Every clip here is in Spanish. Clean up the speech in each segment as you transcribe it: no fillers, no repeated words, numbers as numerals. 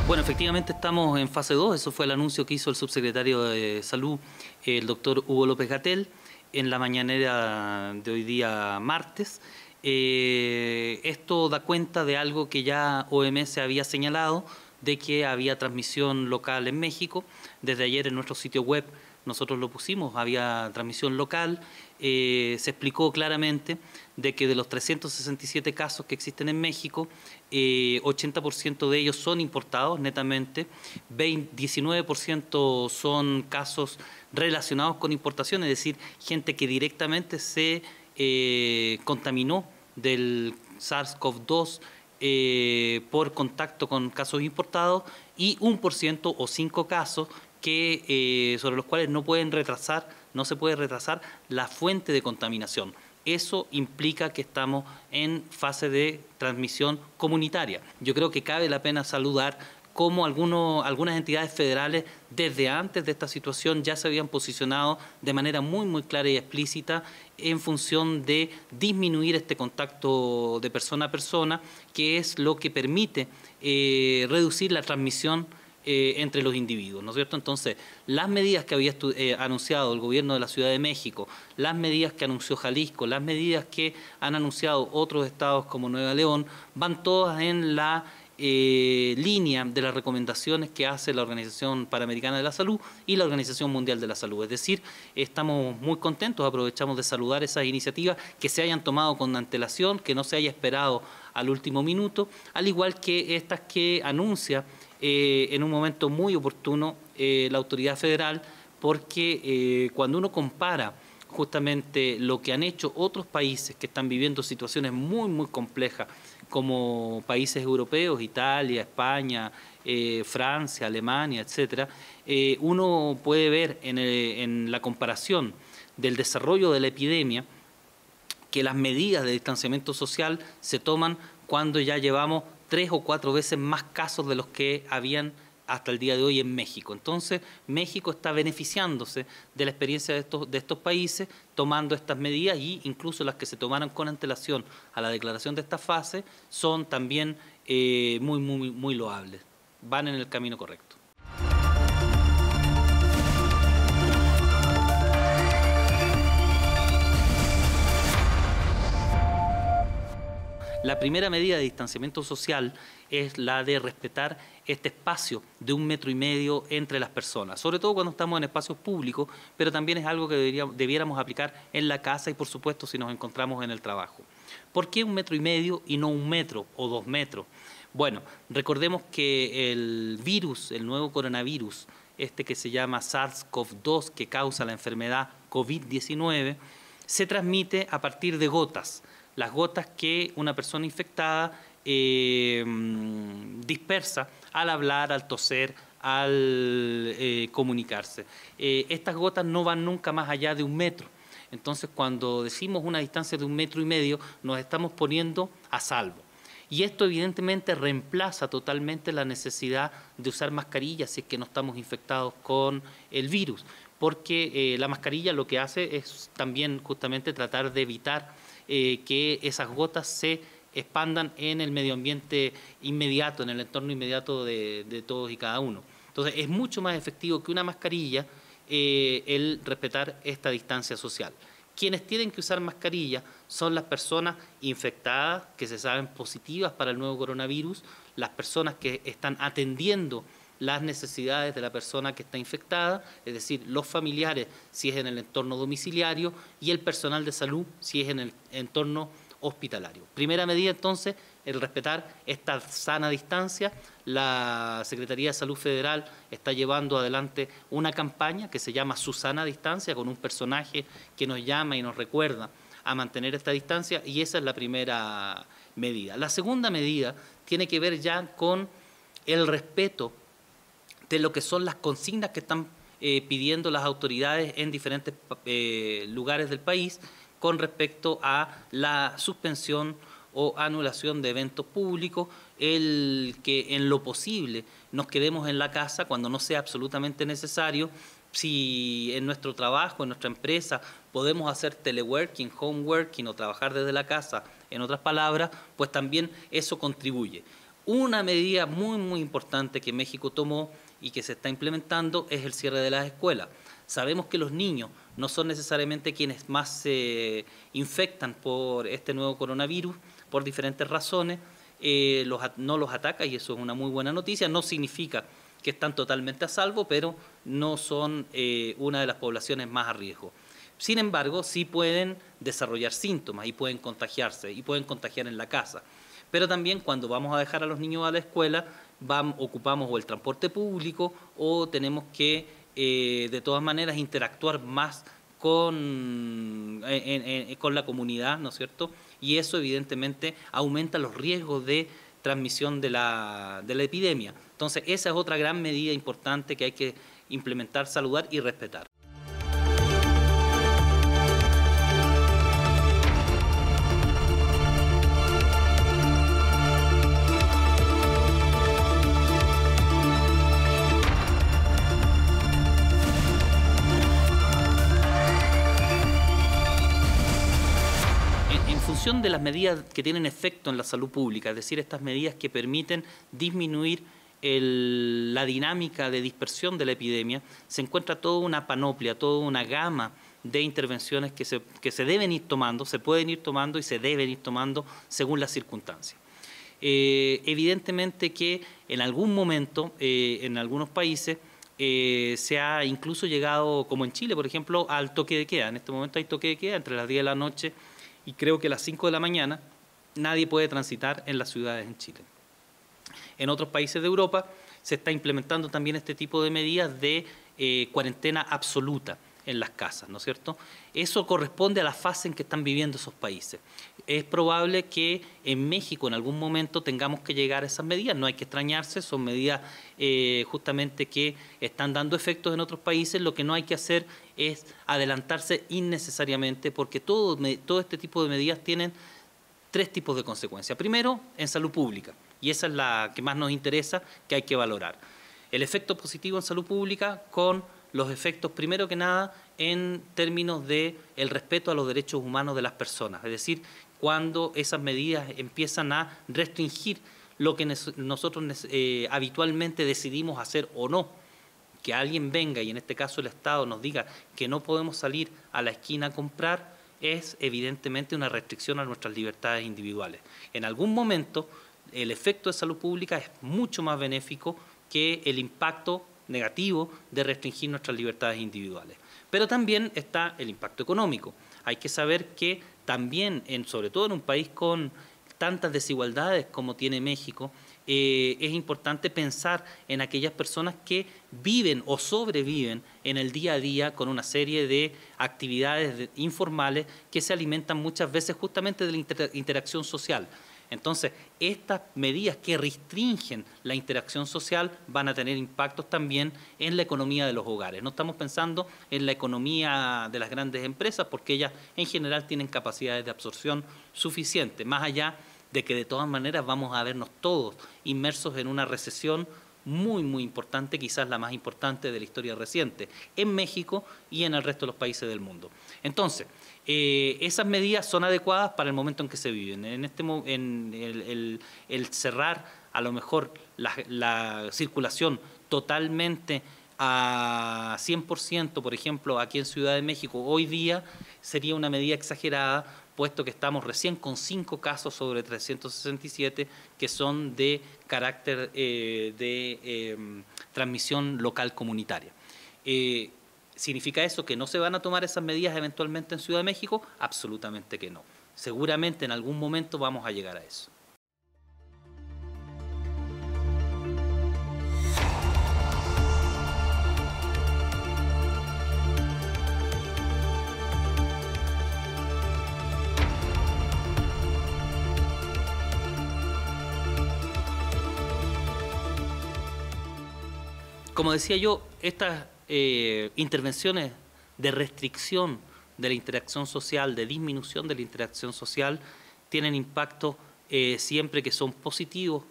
Bueno, efectivamente estamos en fase 2, eso fue el anuncio que hizo el subsecretario de Salud, el doctor Hugo López-Gatell, en la mañanera de hoy día martes. Esto da cuenta de algo que ya OMS había señalado, de que había transmisión local en México. Desde ayer en nuestro sitio web nosotros lo pusimos, había transmisión local. Se explicó claramente de que de los 367 casos que existen en México, 80% de ellos son importados netamente, 19% son casos relacionados con importación, es decir, gente que directamente se contaminó del SARS-CoV-2 por contacto con casos importados, y 1% o 5 casos que, sobre los cuales no se puede retrasar la fuente de contaminación. Eso implica que estamos en fase de transmisión comunitaria. Yo creo que cabe la pena saludar cómo algunas entidades federales desde antes de esta situación ya se habían posicionado de manera muy clara y explícita en función de disminuir este contacto de persona a persona, que es lo que permite reducir la transmisión entre los individuos, ¿no es cierto? Entonces, las medidas que había anunciado el gobierno de la Ciudad de México, las medidas que anunció Jalisco, las medidas que han anunciado otros estados como Nueva León, van todas en la línea de las recomendaciones que hace la Organización Panamericana de la Salud y la Organización Mundial de la Salud. Es decir, estamos muy contentos, aprovechamos de saludar esas iniciativas que se hayan tomado con antelación, que no se haya esperado al último minuto, al igual que estas que anuncia en un momento muy oportuno la autoridad federal, porque cuando uno compara justamente lo que han hecho otros países que están viviendo situaciones muy complejas, como países europeos, Italia, España, Francia, Alemania, etcétera, uno puede ver en la comparación del desarrollo de la epidemia que las medidas de distanciamiento social se toman cuando ya llevamos 3 o 4 veces más casos de los que habían hasta el día de hoy en México. Entonces, México está beneficiándose de la experiencia de estos países, tomando estas medidas, y incluso las que se tomaron con antelación a la declaración de esta fase son también muy loables. Van en el camino correcto. La primera medida de distanciamiento social es la de respetar este espacio de 1,5 metros entre las personas, sobre todo cuando estamos en espacios públicos, pero también es algo que debiéramos aplicar en la casa y, por supuesto, si nos encontramos en el trabajo. ¿Por qué 1,5 metros y no 1 metro o 2 metros? Bueno, recordemos que el virus, el nuevo coronavirus, este que se llama SARS-CoV-2, que causa la enfermedad COVID-19, se transmite a partir de gotas. Las gotas que una persona infectada dispersa al hablar, al toser, al comunicarse. Estas gotas no van nunca más allá de 1 metro. Entonces, cuando decimos una distancia de 1,5 metros, nos estamos poniendo a salvo. Y esto evidentemente reemplaza totalmente la necesidad de usar mascarillas si es que no estamos infectados con el virus, porque la mascarilla lo que hace es también justamente tratar de evitar que esas gotas se expandan en el medio ambiente inmediato, en el entorno inmediato de todos y cada uno. Entonces, es mucho más efectivo que una mascarilla el respetar esta distancia social. Quienes tienen que usar mascarilla son las personas infectadas, que se saben positivas para el nuevo coronavirus, las personas que están atendiendo las necesidades de la persona que está infectada, es decir, los familiares si es en el entorno domiciliario y el personal de salud si es en el entorno hospitalario. Primera medida, entonces, el respetar esta sana distancia. La Secretaría de Salud Federal está llevando adelante una campaña que se llama Su Sana Distancia, con un personaje que nos llama y nos recuerda a mantener esta distancia, y esa es la primera medida. La segunda medida tiene que ver ya con el respeto de lo que son las consignas que están pidiendo las autoridades en diferentes lugares del país con respecto a la suspensión o anulación de eventos públicos, el que en lo posible nos quedemos en la casa cuando no sea absolutamente necesario. Si en nuestro trabajo, en nuestra empresa, podemos hacer teleworking, homeworking o trabajar desde la casa, en otras palabras, pues también eso contribuye. Una medida muy importante que México tomó y que se está implementando es el cierre de las escuelas. Sabemos que los niños no son necesariamente quienes más se infectan por este nuevo coronavirus, por diferentes razones, no los ataca y eso es una muy buena noticia. No significa que están totalmente a salvo, pero no son una de las poblaciones más a riesgo. Sin embargo, sí pueden desarrollar síntomas y pueden contagiarse y pueden contagiar en la casa. Pero también cuando vamos a dejar a los niños a la escuela, ocupamos o el transporte público o tenemos que de todas maneras interactuar más con la comunidad, ¿no es cierto? Y eso evidentemente aumenta los riesgos de transmisión de la epidemia. Entonces esa es otra gran medida importante que hay que implementar, saludar y respetar. En función de las medidas que tienen efecto en la salud pública, es decir, estas medidas que permiten disminuir la dinámica de dispersión de la epidemia, se encuentra toda una panoplia, toda una gama de intervenciones que se deben ir tomando, se pueden ir tomando y se deben ir tomando según las circunstancias. Evidentemente que en algún momento, en algunos países, se ha incluso llegado, como en Chile, por ejemplo, al toque de queda. En este momento hay toque de queda entre las 10 de la noche y creo que a las 5 de la mañana nadie puede transitar en las ciudades en Chile. En otros países de Europa se está implementando también este tipo de medidas de cuarentena absoluta en las casas, ¿no es cierto? Eso corresponde a la fase en que están viviendo esos países. Es probable que en México en algún momento tengamos que llegar a esas medidas, no hay que extrañarse, son medidas justamente que están dando efectos en otros países. Lo que no hay que hacer es adelantarse innecesariamente, porque todo este tipo de medidas tienen tres tipos de consecuencias. Primero, en salud pública, y esa es la que más nos interesa, que hay que valorar. El efecto positivo en salud pública con los efectos, primero que nada, en términos de el respeto a los derechos humanos de las personas. Es decir, cuando esas medidas empiezan a restringir lo que nosotros habitualmente decidimos hacer o no. Que alguien venga y en este caso el Estado nos diga que no podemos salir a la esquina a comprar es evidentemente una restricción a nuestras libertades individuales. En algún momento el efecto de salud pública es mucho más benéfico que el impacto negativo de restringir nuestras libertades individuales. Pero también está el impacto económico. Hay que saber que también, sobre todo en un país con tantas desigualdades como tiene México, es importante pensar en aquellas personas que viven o sobreviven en el día a día con una serie de actividades informales que se alimentan muchas veces justamente de la interacción social. Entonces, estas medidas que restringen la interacción social van a tener impactos también en la economía de los hogares. No estamos pensando en la economía de las grandes empresas porque ellas en general tienen capacidades de absorción suficientes, más allá de que de todas maneras vamos a vernos todos inmersos en una recesión muy importante, quizás la más importante de la historia reciente, en México y en el resto de los países del mundo. Entonces, esas medidas son adecuadas para el momento en que se viven. El cerrar a lo mejor la circulación totalmente a 100%, por ejemplo, aquí en Ciudad de México, hoy día sería una medida exagerada, puesto que estamos recién con 5 casos sobre 367 que son de carácter de transmisión local comunitaria. ¿Significa eso que no se van a tomar esas medidas eventualmente en Ciudad de México? Absolutamente que no. Seguramente en algún momento vamos a llegar a eso. Como decía yo, estas intervenciones de restricción de la interacción social, de disminución de la interacción social, tienen impactos siempre que son positivos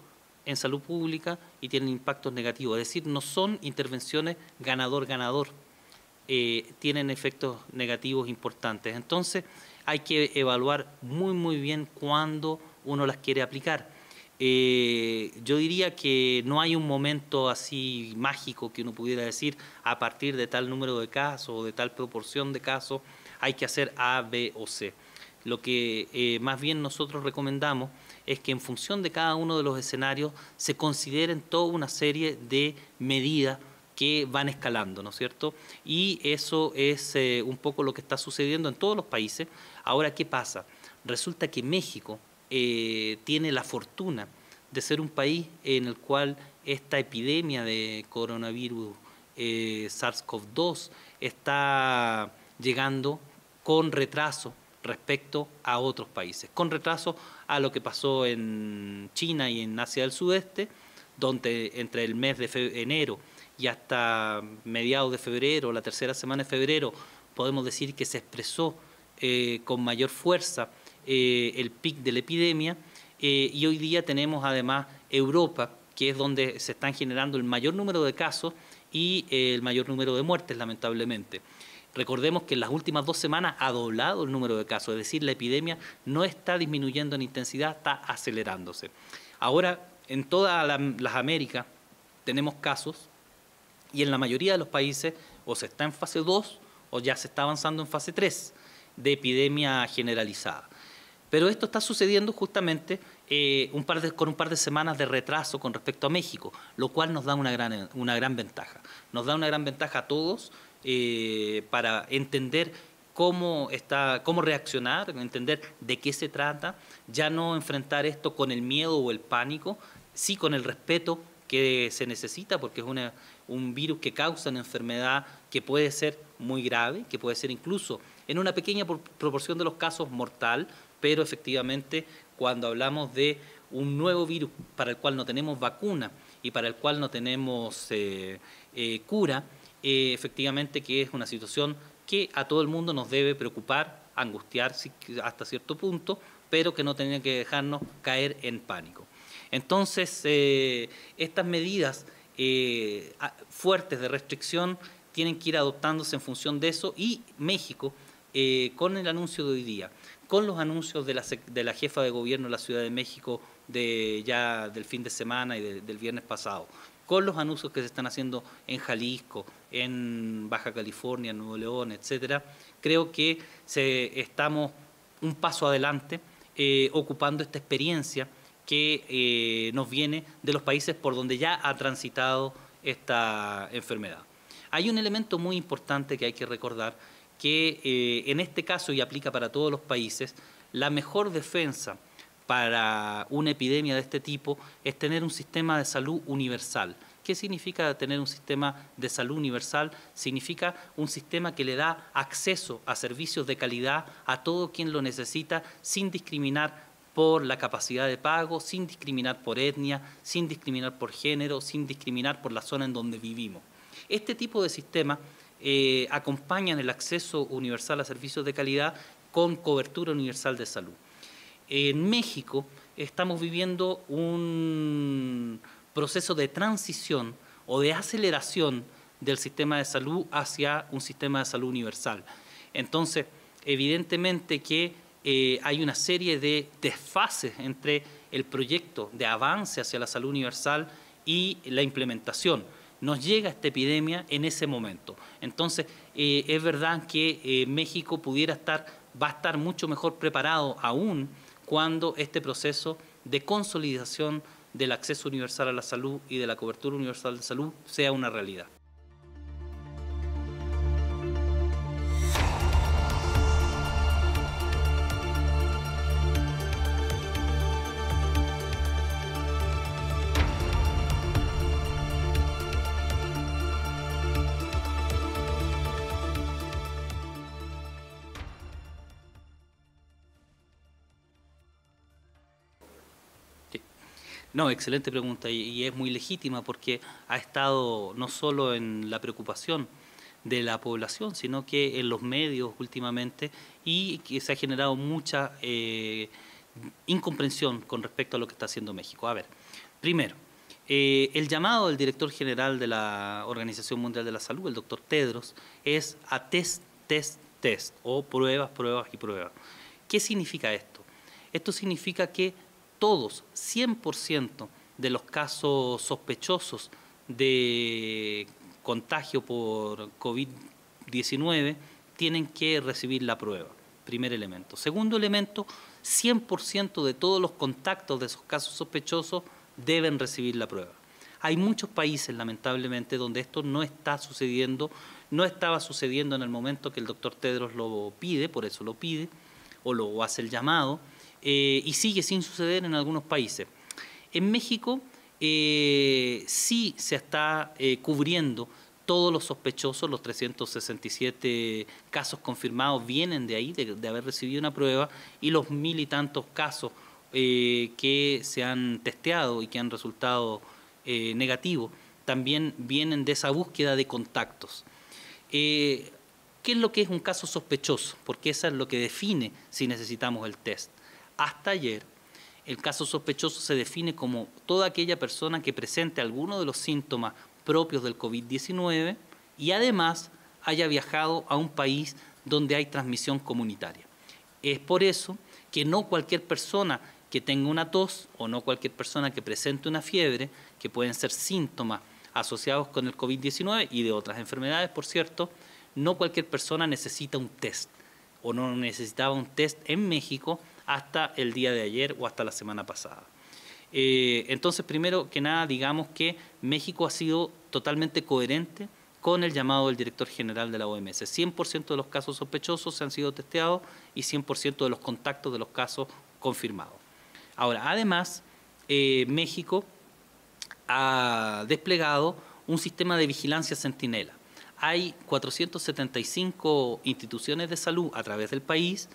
en salud pública y tienen impactos negativos. Es decir, no son intervenciones ganador-ganador, tienen efectos negativos importantes. Entonces, hay que evaluar muy bien cuándo uno las quiere aplicar. Yo diría que no hay un momento así mágico que uno pudiera decir a partir de tal número de casos o de tal proporción de casos hay que hacer A, B o C. Lo que más bien nosotros recomendamos es que en función de cada uno de los escenarios se consideren toda una serie de medidas que van escalando, ¿no es cierto? Y eso es un poco lo que está sucediendo en todos los países. Ahora, ¿qué pasa? Resulta que México tiene la fortuna de ser un país en el cual esta epidemia de coronavirus SARS-CoV-2 está llegando con retraso respecto a otros países, con retraso a lo que pasó en China y en Asia del Sudeste, donde entre el mes de enero y hasta mediados de febrero, la tercera semana de febrero, podemos decir que se expresó con mayor fuerza el pic de la epidemia, y hoy día tenemos además Europa, que es donde se están generando el mayor número de casos y el mayor número de muertes, lamentablemente. Recordemos que en las últimas 2 semanas ha doblado el número de casos, es decir, la epidemia no está disminuyendo en intensidad, está acelerándose. Ahora, en todas las Américas tenemos casos y en la mayoría de los países o se está en fase 2 o ya se está avanzando en fase 3 de epidemia generalizada. Pero esto está sucediendo justamente con un par de semanas de retraso con respecto a México, lo cual nos da una gran ventaja. Nos da una gran ventaja a todos para entender cómo reaccionar, entender de qué se trata, ya no enfrentar esto con el miedo o el pánico, sí con el respeto que se necesita, porque es un virus que causa una enfermedad que puede ser muy grave, que puede ser incluso en una pequeña proporción de los casos mortal, pero efectivamente cuando hablamos de un nuevo virus para el cual no tenemos vacuna y para el cual no tenemos cura, efectivamente que es una situación que a todo el mundo nos debe preocupar, angustiar hasta cierto punto, pero que no tiene que dejarnos caer en pánico. Entonces, estas medidas fuertes de restricción tienen que ir adoptándose en función de eso, y México, con el anuncio de hoy día, con los anuncios de la jefa de gobierno de la Ciudad de México ya del fin de semana y del viernes pasado, con los anuncios que se están haciendo en Jalisco, en Baja California, en Nuevo León, etcétera, creo que estamos un paso adelante ocupando esta experiencia que nos viene de los países por donde ya ha transitado esta enfermedad. Hay un elemento muy importante que hay que recordar, que en este caso, y aplica para todos los países, la mejor defensa para una epidemia de este tipo es tener un sistema de salud universal. ¿Qué significa tener un sistema de salud universal? Significa un sistema que le da acceso a servicios de calidad a todo quien lo necesita, sin discriminar por la capacidad de pago, sin discriminar por etnia, sin discriminar por género, sin discriminar por la zona en donde vivimos. Este tipo de sistemas acompañan el acceso universal a servicios de calidad con cobertura universal de salud. En México estamos viviendo un proceso de transición o de aceleración del sistema de salud hacia un sistema de salud universal. Entonces, evidentemente que hay una serie de desfases entre el proyecto de avance hacia la salud universal y la implementación. Nos llega esta epidemia en ese momento. Entonces, es verdad que México va a estar mucho mejor preparado aún cuando este proceso de consolidación del acceso universal a la salud y de la cobertura universal de salud sea una realidad. No, excelente pregunta y es muy legítima porque ha estado no solo en la preocupación de la población, sino que en los medios últimamente, y que se ha generado mucha incomprensión con respecto a lo que está haciendo México. A ver, primero, el llamado del director general de la Organización Mundial de la Salud, el doctor Tedros, es a test, test, test, o pruebas, pruebas y pruebas. ¿Qué significa esto? Esto significa que todos, 100% de los casos sospechosos de contagio por COVID-19 tienen que recibir la prueba, primer elemento. Segundo elemento, 100% de todos los contactos de esos casos sospechosos deben recibir la prueba. Hay muchos países, lamentablemente, donde esto no está sucediendo, no estaba sucediendo en el momento que el doctor Tedros lo pide, por eso lo pide, o lo hace el llamado, y sigue sin suceder en algunos países. En México sí se está cubriendo todos los sospechosos, los 367 casos confirmados vienen de ahí, de haber recibido una prueba, y los 1000 y tantos casos que se han testeado y que han resultado negativos, también vienen de esa búsqueda de contactos. ¿Qué es lo que es un caso sospechoso? Porque eso es lo que define si necesitamos el test. Hasta ayer, el caso sospechoso se define como toda aquella persona que presente alguno de los síntomas propios del COVID-19 y además haya viajado a un país donde hay transmisión comunitaria. Es por eso que no cualquier persona que tenga una tos o no cualquier persona que presente una fiebre, que pueden ser síntomas asociados con el COVID-19 y de otras enfermedades, por cierto, no cualquier persona necesita un test o no necesitaba un test en México hasta el día de ayer o hasta la semana pasada. Entonces, primero que nada, digamos que México ha sido totalmente coherente con el llamado del director general de la OMS. 100% de los casos sospechosos se han sido testeados y 100% de los contactos de los casos confirmados. Ahora, además, México ha desplegado un sistema de vigilancia centinela. Hay 475 instituciones de salud a través del país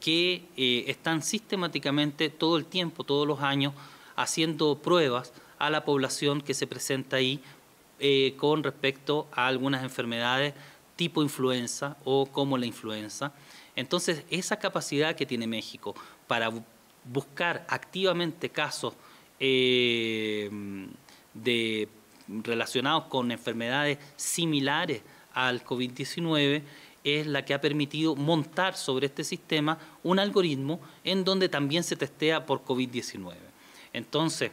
que están sistemáticamente todo el tiempo, todos los años, haciendo pruebas a la población que se presenta ahí con respecto a algunas enfermedades tipo influenza o como la influenza. Entonces, esa capacidad que tiene México para buscar activamente casos relacionados con enfermedades similares al COVID-19 es la que ha permitido montar sobre este sistema un algoritmo en donde también se testea por COVID-19. Entonces,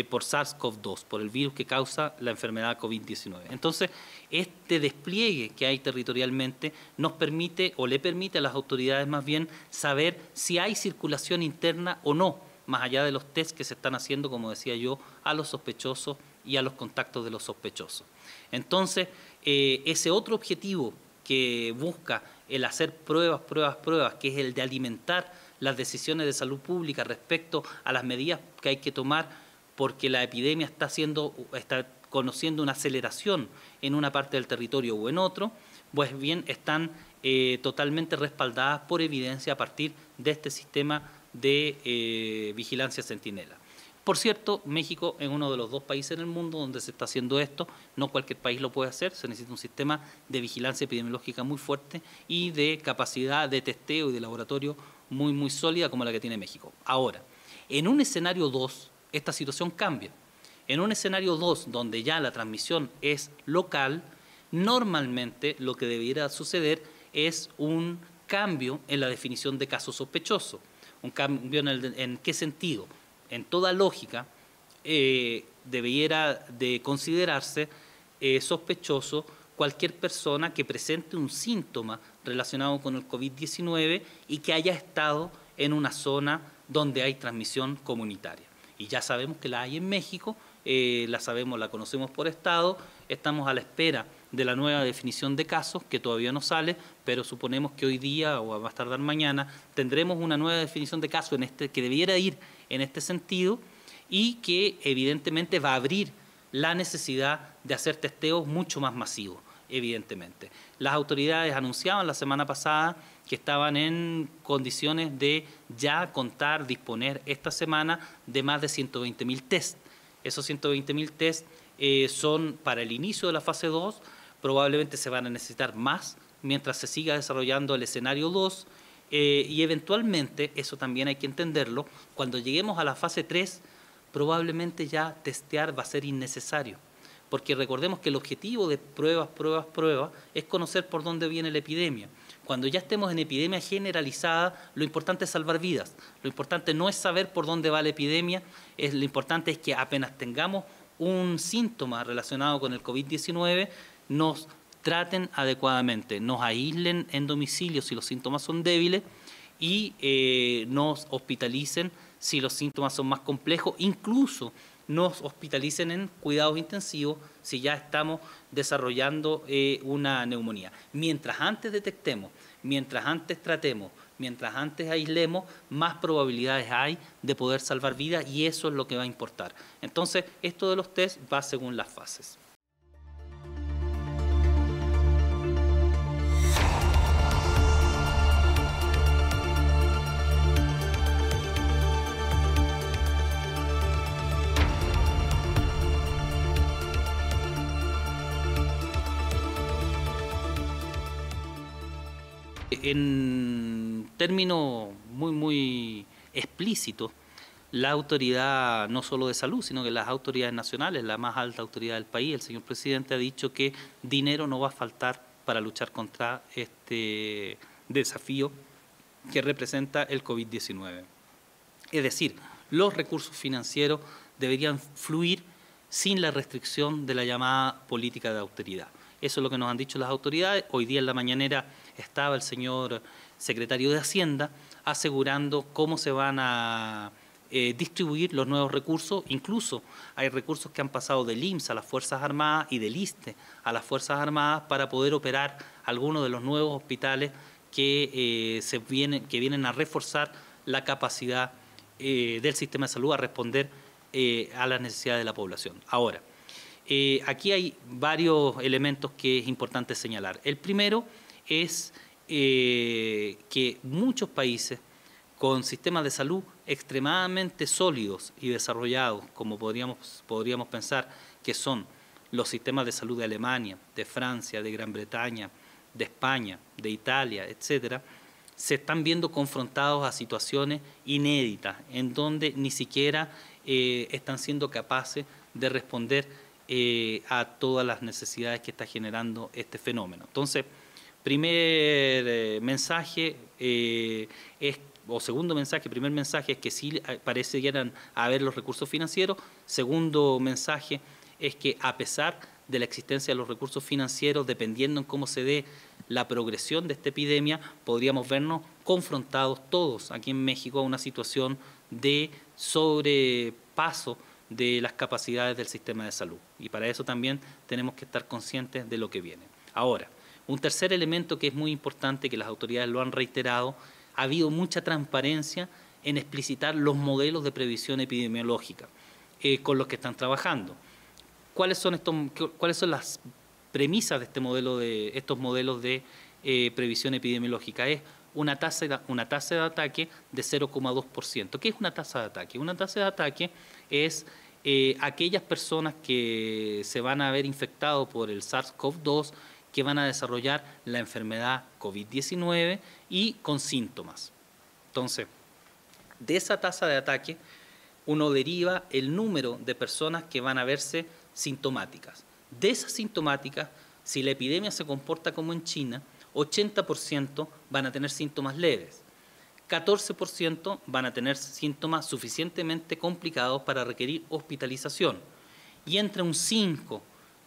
por SARS-CoV-2, por el virus que causa la enfermedad COVID-19. Entonces, este despliegue que hay territorialmente nos permite, o le permite a las autoridades más bien, saber si hay circulación interna o no, más allá de los test que se están haciendo, como decía yo, a los sospechosos y a los contactos de los sospechosos. Entonces, ese otro objetivo que busca el hacer pruebas, que es el de alimentar las decisiones de salud pública respecto a las medidas que hay que tomar porque la epidemia está conociendo una aceleración en una parte del territorio o en otro, pues bien, están totalmente respaldadas por evidencia a partir de este sistema de vigilancia centinela. Por cierto, México es uno de los 2 países en el mundo donde se está haciendo esto, no cualquier país lo puede hacer, se necesita un sistema de vigilancia epidemiológica muy fuerte y de capacidad de testeo y de laboratorio muy sólida como la que tiene México. Ahora, en un escenario 2, esta situación cambia. En un escenario 2, donde ya la transmisión es local, normalmente lo que debiera suceder es un cambio en la definición de caso sospechoso. Un cambio ¿en qué sentido? En toda lógica, debiera de considerarse sospechoso cualquier persona que presente un síntoma relacionado con el COVID-19 y que haya estado en una zona donde hay transmisión comunitaria. Y ya sabemos que la hay en México, la conocemos por estado, estamos a la espera de la nueva definición de casos, que todavía no sale, pero suponemos que hoy día o a más tardar mañana tendremos una nueva definición de casos que debiera ir en este sentido y que evidentemente va a abrir la necesidad de hacer testeos mucho más masivos, evidentemente. Las autoridades anunciaban la semana pasada que estaban en condiciones de ya disponer esta semana de más de 120.000 test. Esos 120.000 test son para el inicio de la fase 2, probablemente se van a necesitar más mientras se siga desarrollando el escenario 2 y eventualmente, eso también hay que entenderlo, cuando lleguemos a la fase 3, probablemente ya testear va a ser innecesario, porque recordemos que el objetivo de pruebas es conocer por dónde viene la epidemia. Cuando ya estemos en epidemia generalizada, lo importante es salvar vidas. Lo importante no es saber por dónde va la epidemia, lo importante es que apenas tengamos un síntoma relacionado con el COVID-19, nos traten adecuadamente, nos aíslen en domicilio si los síntomas son débiles y nos hospitalicen si los síntomas son más complejos, incluso nos hospitalicen en cuidados intensivos si ya estamos desarrollando una neumonía. Mientras antes detectemos, mientras antes tratemos, mientras antes aislemos, más probabilidades hay de poder salvar vidas y eso es lo que va a importar. Entonces, esto de los test va según las fases. En términos muy explícitos, la autoridad no solo de salud, sino que las autoridades nacionales, la más alta autoridad del país, el señor presidente ha dicho que dinero no va a faltar para luchar contra este desafío que representa el COVID-19. Es decir, los recursos financieros deberían fluir sin la restricción de la llamada política de austeridad. Eso es lo que nos han dicho las autoridades. Hoy día en la mañanera estaba el señor secretario de Hacienda asegurando cómo se van a distribuir los nuevos recursos. Incluso hay recursos que han pasado del IMSS a las Fuerzas Armadas y del ISSSTE a las Fuerzas Armadas para poder operar algunos de los nuevos hospitales que vienen a reforzar la capacidad del sistema de salud a responder a las necesidades de la población. Ahora, aquí hay varios elementos que es importante señalar. El primero es que muchos países con sistemas de salud extremadamente sólidos y desarrollados, como podríamos pensar que son los sistemas de salud de Alemania, de Francia, de Gran Bretaña, de España, de Italia, etcétera, se están viendo confrontados a situaciones inéditas, en donde ni siquiera están siendo capaces de responder a todas las necesidades que está generando este fenómeno. Entonces, primer mensaje segundo mensaje, primer mensaje es que sí parecieran haber los recursos financieros. Segundo mensaje es que a pesar de la existencia de los recursos financieros, dependiendo en cómo se dé la progresión de esta epidemia, podríamos vernos confrontados todos aquí en México a una situación de sobrepaso de las capacidades del sistema de salud. Y para eso también tenemos que estar conscientes de lo que viene. Ahora, un tercer elemento que es muy importante, que las autoridades lo han reiterado, ha habido mucha transparencia en explicitar los modelos de previsión epidemiológica con los que están trabajando. ¿Cuáles son las premisas de estos modelos de previsión epidemiológica? Es una tasa de ataque de 0,2%. ¿Qué es una tasa de ataque? Una tasa de ataque es aquellas personas que se van a ver infectados por el SARS-CoV-2 que van a desarrollar la enfermedad COVID-19 y con síntomas. Entonces, de esa tasa de ataque, uno deriva el número de personas que van a verse sintomáticas. De esas sintomáticas, si la epidemia se comporta como en China, 80% van a tener síntomas leves, 14% van a tener síntomas suficientemente complicados para requerir hospitalización y entre un 5%,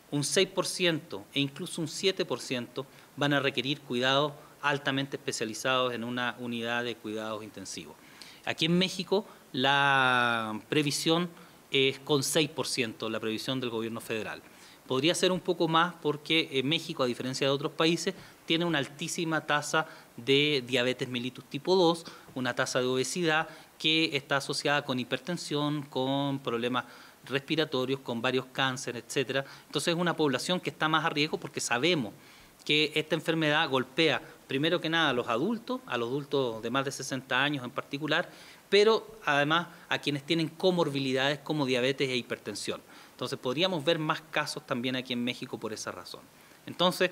un 6% e incluso un 7% van a requerir cuidados altamente especializados en una unidad de cuidados intensivos. Aquí en México la previsión es con 6%, la previsión del gobierno federal. Podría ser un poco más porque México, a diferencia de otros países, tiene una altísima tasa de diabetes mellitus tipo 2, una tasa de obesidad que está asociada con hipertensión, con problemas respiratorios, con varios cánceres, etcétera. Entonces es una población que está más a riesgo porque sabemos que esta enfermedad golpea primero que nada a los adultos de más de 60 años en particular, pero además a quienes tienen comorbilidades como diabetes e hipertensión. Entonces podríamos ver más casos también aquí en México por esa razón. Entonces,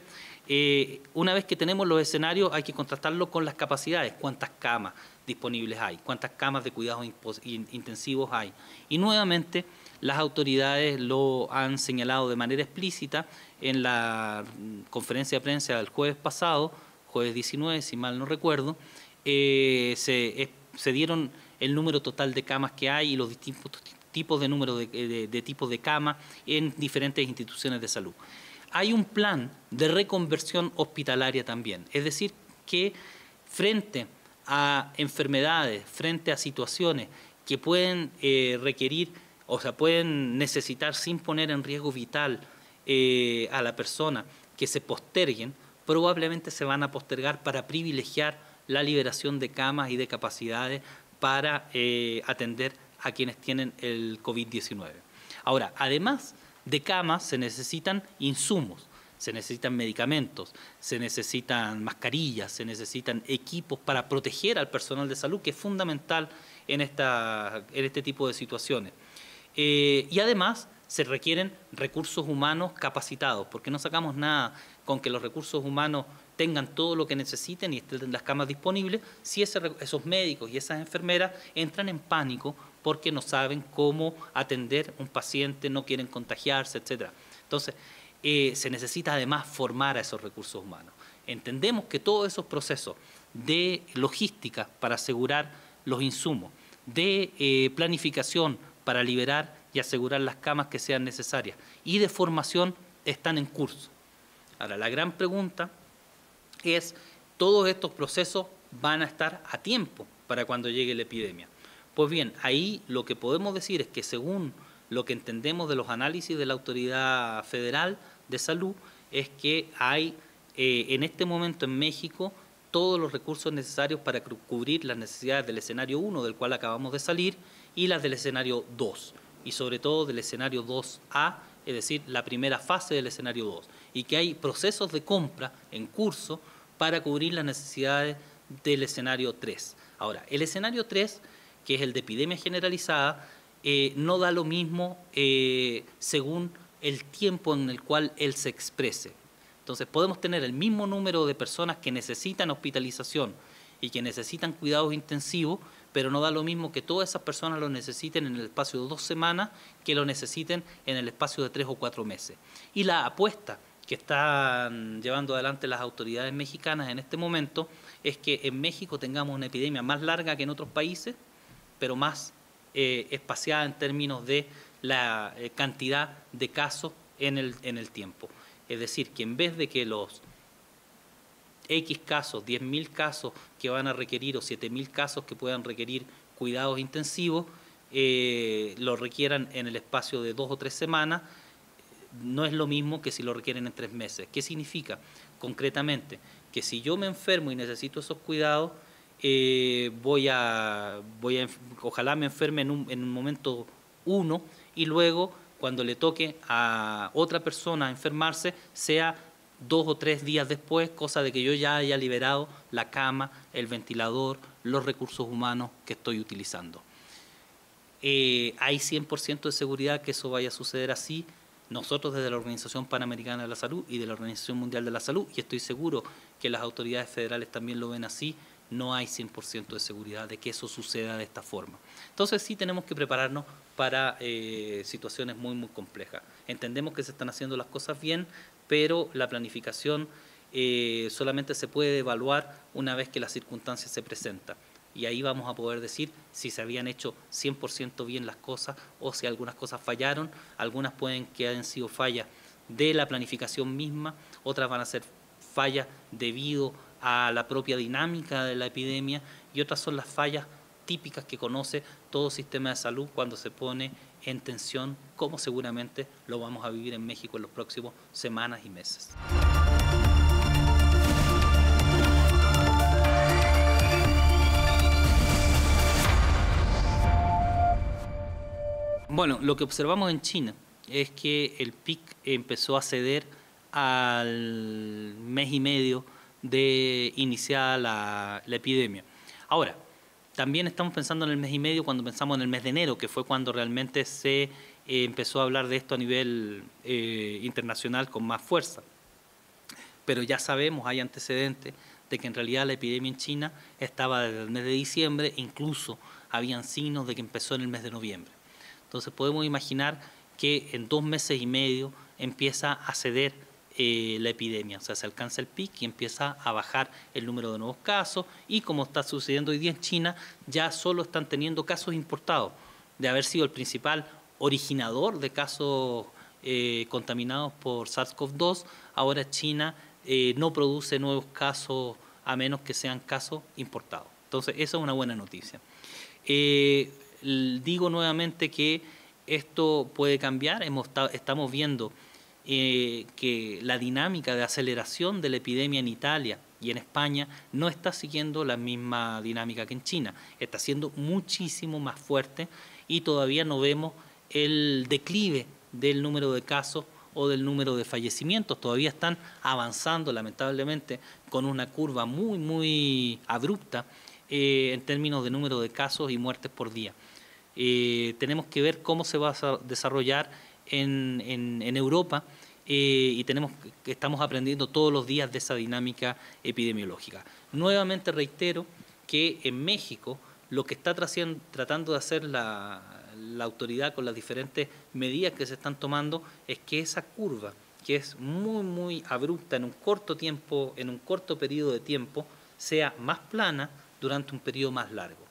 una vez que tenemos los escenarios, hay que contrastarlo con las capacidades, cuántas camas disponibles hay, cuántas camas de cuidados intensivos hay. Y nuevamente, las autoridades lo han señalado de manera explícita en la conferencia de prensa del jueves pasado, jueves 19, si mal no recuerdo, se dieron el número total de camas que hay y los distintos tipos de número de tipos de camas en diferentes instituciones de salud. Hay un plan de reconversión hospitalaria también, es decir, que frente a enfermedades, frente a situaciones que pueden requerir, o sea, pueden necesitar sin poner en riesgo vital a la persona, que se posterguen, probablemente se van a postergar para privilegiar la liberación de camas y de capacidades para atender a quienes tienen el COVID-19. Ahora, además de camas, se necesitan insumos, se necesitan medicamentos, se necesitan mascarillas, se necesitan equipos para proteger al personal de salud, que es fundamental en este tipo de situaciones. Y además se requieren recursos humanos capacitados, porque no sacamos nada con que los recursos humanos tengan todo lo que necesiten y estén las camas disponibles, si esos médicos y esas enfermeras entran en pánico porque no saben cómo atender a un paciente, no quieren contagiarse, etc. Entonces, se necesita además formar a esos recursos humanos. Entendemos que todos esos procesos de logística para asegurar los insumos, de planificación para liberar y asegurar las camas que sean necesarias y de formación están en curso. Ahora, la gran pregunta es, ¿todos estos procesos van a estar a tiempo para cuando llegue la epidemia? Pues bien, ahí lo que podemos decir es que según lo que entendemos de los análisis de la Autoridad Federal de Salud, es que hay en este momento en México todos los recursos necesarios para cubrir las necesidades del escenario 1, del cual acabamos de salir, y las del escenario 2, y sobre todo del escenario 2A, es decir, la primera fase del escenario 2, y que hay procesos de compra en curso para cubrir las necesidades del escenario 3. Ahora, el escenario 3, que es el de epidemia generalizada, no da lo mismo según el tiempo en el cual él se exprese. Entonces, podemos tener el mismo número de personas que necesitan hospitalización y que necesitan cuidados intensivos, pero no da lo mismo que todas esas personas lo necesiten en el espacio de 2 semanas que lo necesiten en el espacio de 3 o 4 meses. Y la apuesta que están llevando adelante las autoridades mexicanas en este momento es que en México tengamos una epidemia más larga que en otros países, pero más espaciada en términos de la cantidad de casos en el tiempo. Es decir, que en vez de que los X casos, 10.000 casos que van a requerir o 7.000 casos que puedan requerir cuidados intensivos, lo requieran en el espacio de 2 o 3 semanas, no es lo mismo que si lo requieren en 3 meses. ¿Qué significa? Concretamente, que si yo me enfermo y necesito esos cuidados, ojalá me enferme en un momento 1 y luego cuando le toque a otra persona enfermarse sea 2 o 3 días después, cosa de que yo ya haya liberado la cama, el ventilador, los recursos humanos que estoy utilizando. ¿Hay 100% de seguridad que eso vaya a suceder así? Nosotros desde la Organización Panamericana de la Salud y de la Organización Mundial de la Salud, y estoy seguro que las autoridades federales también lo ven así, no hay 100% de seguridad de que eso suceda de esta forma. Entonces sí tenemos que prepararnos para situaciones muy, muy complejas. Entendemos que se están haciendo las cosas bien, pero la planificación solamente se puede evaluar una vez que las circunstancias se presentan. Y ahí vamos a poder decir si se habían hecho 100% bien las cosas o si algunas cosas fallaron. Algunas pueden que hayan sido fallas de la planificación misma, otras van a ser fallas debido a la propia dinámica de la epidemia y otras son las fallas típicas que conoce todo sistema de salud cuando se pone en tensión, como seguramente lo vamos a vivir en México en los próximos semanas y meses. Bueno, lo que observamos en China es que el pic empezó a ceder al mes y medio de iniciada la epidemia. Ahora, también estamos pensando en el mes y medio cuando pensamos en el mes de enero, que fue cuando realmente se empezó a hablar de esto a nivel internacional con más fuerza. pero ya sabemos, hay antecedentes de que en realidad la epidemia en China estaba desde el mes de diciembre, incluso habían signos de que empezó en el mes de noviembre. Entonces podemos imaginar que en 2 meses y medio empieza a ceder la epidemia, o sea, se alcanza el pic y empieza a bajar el número de nuevos casos, y como está sucediendo hoy día en China, ya solo están teniendo casos importados. De haber sido el principal originador de casos contaminados por SARS-CoV-2, ahora China no produce nuevos casos a menos que sean casos importados. Entonces, esa es una buena noticia. Digo nuevamente que esto puede cambiar. Estamos viendo que la dinámica de aceleración de la epidemia en Italia y en España no está siguiendo la misma dinámica que en China. Está siendo muchísimo más fuerte y todavía no vemos el declive del número de casos o del número de fallecimientos. Todavía están avanzando, lamentablemente, con una curva muy, muy abrupta en términos de número de casos y muertes por día. Tenemos que ver cómo se va a desarrollar en Europa y estamos aprendiendo todos los días de esa dinámica epidemiológica. Nuevamente reitero que en México lo que está tratando de hacer la autoridad con las diferentes medidas que se están tomando es que esa curva, que es muy, muy abrupta en un corto tiempo, en un corto periodo de tiempo, sea más plana durante un periodo más largo.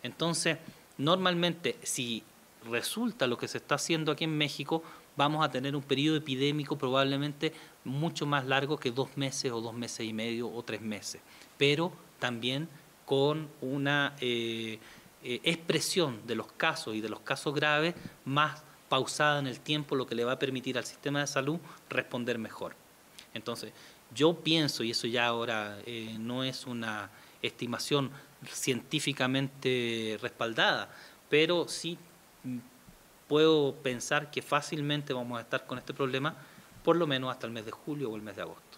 Entonces, normalmente, si resulta lo que se está haciendo aquí en México, vamos a tener un periodo epidémico probablemente mucho más largo que 2 meses o 2 meses y medio o 3 meses, pero también con una expresión de los casos y de los casos graves más pausada en el tiempo, lo que le va a permitir al sistema de salud responder mejor. Entonces, yo pienso, y eso ya ahora no es una estimación científicamente respaldada, pero sí puedo pensar que fácilmente vamos a estar con este problema por lo menos hasta el mes de julio o el mes de agosto.